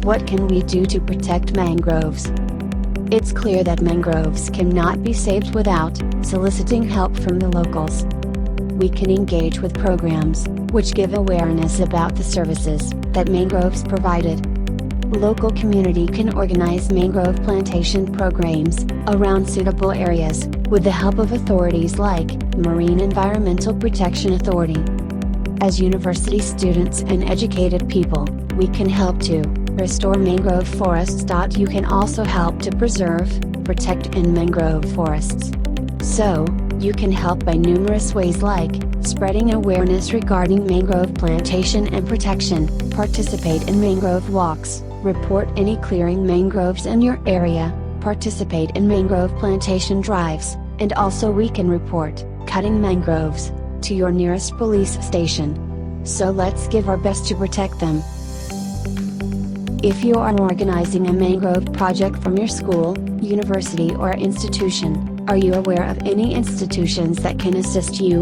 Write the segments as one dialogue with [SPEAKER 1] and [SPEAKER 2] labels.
[SPEAKER 1] What can we do to protect mangroves? It's clear that mangroves cannot be saved without soliciting help from the locals. We can engage with programs which give awareness about the services that mangroves provided. Local community can organize mangrove plantation programs around suitable areas with the help of authorities like Marine Environmental Protection Authority. As university students and educated people, we can help to restore mangrove forests. You can also help to preserve, protect mangrove forests. So, you can help by numerous ways like spreading awareness regarding mangrove plantation and protection, participate in mangrove walks, report any clearing mangroves in your area, participate in mangrove plantation drives, and also we can report cutting mangroves to your nearest police station. So let's give our best to protect them. If you are organizing a mangrove project from your school, university or institution, are you aware of any institutions that can assist you?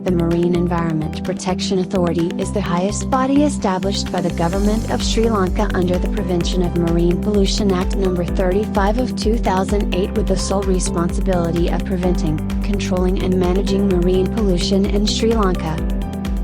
[SPEAKER 1] The Marine Environment Protection Authority is the highest body established by the Government of Sri Lanka under the Prevention of Marine Pollution Act No. 35 of 2008 with the sole responsibility of preventing, controlling and managing marine pollution in Sri Lanka.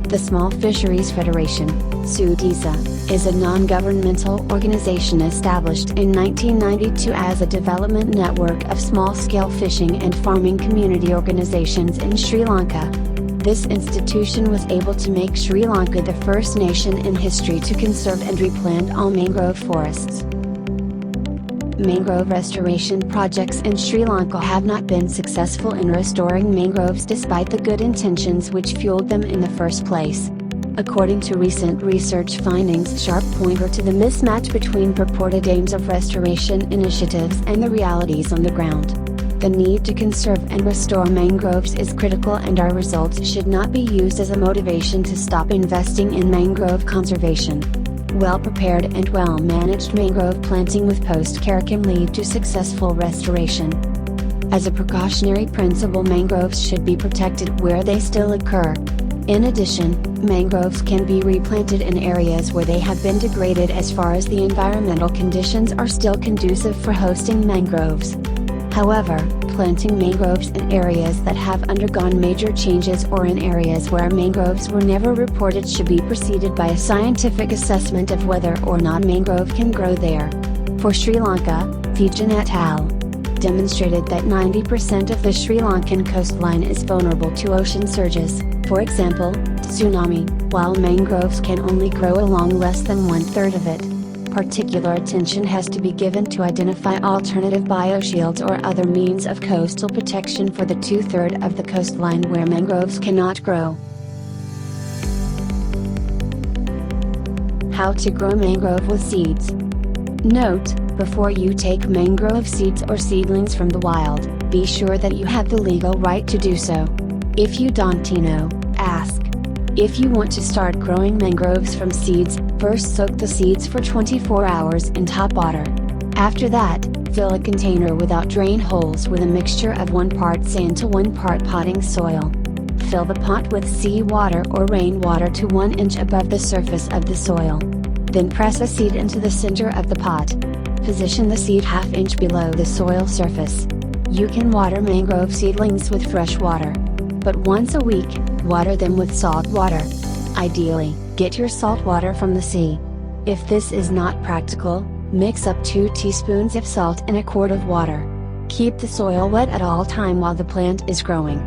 [SPEAKER 1] The Small Fisheries Federation, SUDISA, is a non-governmental organization established in 1992 as a development network of small-scale fishing and farming community organizations in Sri Lanka. This institution was able to make Sri Lanka the first nation in history to conserve and replant all mangrove forests. Mangrove restoration projects in Sri Lanka have not been successful in restoring mangroves despite the good intentions which fueled them in the first place. According to recent research findings, sharp pointer to the mismatch between purported aims of restoration initiatives and the realities on the ground. The need to conserve and restore mangroves is critical, and our results should not be used as a motivation to stop investing in mangrove conservation. Well-prepared and well-managed mangrove planting with post-care can lead to successful restoration. As a precautionary principle, mangroves should be protected where they still occur. In addition, mangroves can be replanted in areas where they have been degraded as far as the environmental conditions are still conducive for hosting mangroves. However, planting mangroves in areas that have undergone major changes or in areas where mangroves were never reported should be preceded by a scientific assessment of whether or not mangrove can grow there. For Sri Lanka, Vijan et al. Demonstrated that 90% of the Sri Lankan coastline is vulnerable to ocean surges, for example, tsunami, while mangroves can only grow along less than 1/3 of it. Particular attention has to be given to identify alternative bioshields or other means of coastal protection for the 2/3 of the coastline where mangroves cannot grow. How to grow mangrove with seeds. Note, before you take mangrove seeds or seedlings from the wild, be sure that you have the legal right to do so. If you don't know, ask. If you want to start growing mangroves from seeds, first soak the seeds for 24 hours in tap water. After that, fill a container without drain holes with a mixture of 1 part sand to 1 part potting soil. Fill the pot with seawater or rainwater to 1 inch above the surface of the soil. Then press a seed into the center of the pot. Position the seed ½ inch below the soil surface. You can water mangrove seedlings with fresh water. But once a week, water them with salt water. Ideally, get your salt water from the sea. If this is not practical, mix up 2 teaspoons of salt in a quart of water. Keep the soil wet at all time while the plant is growing.